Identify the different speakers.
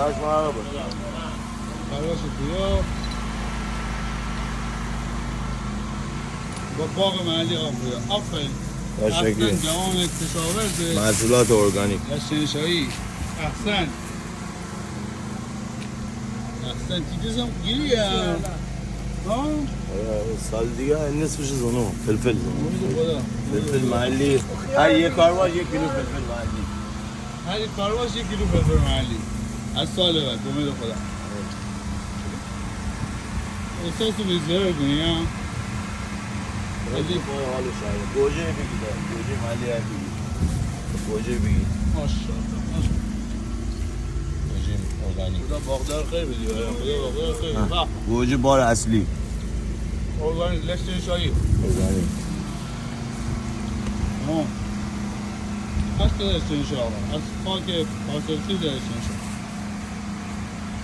Speaker 1: داشت مرحبا
Speaker 2: خلاص تویا با باغ محلی آفریا آفرین
Speaker 1: تشکر
Speaker 2: احسن جوان کشاورز
Speaker 1: محصولات ارگانیک
Speaker 2: لشنشایی احسن احسن تیجزم گیری ها
Speaker 1: سال دیگه نصفش زنو فلفل زنو
Speaker 2: امید خدا
Speaker 1: فلفل محلی هر یک کارواش 1 کیلو فلفل محلی
Speaker 2: هر کارواش 1 کیلو فلفل محلی از سال بعد امید خدا احساس رو بیزاره کنی ها
Speaker 1: خیلی خواه حالو شاید گوجه بگید گوجه محلی های بگید گوجه بگید
Speaker 2: ماشاءالله
Speaker 1: گوجه ارگانیک
Speaker 2: خدا باغدار خیر بدی خدا باغدار خیر بدی
Speaker 1: گوجه بار اصلی
Speaker 2: ارگانیک لشنشایی
Speaker 1: ارگانیک
Speaker 2: هست لشنشایی از خاک حاصلخیز لشنشایی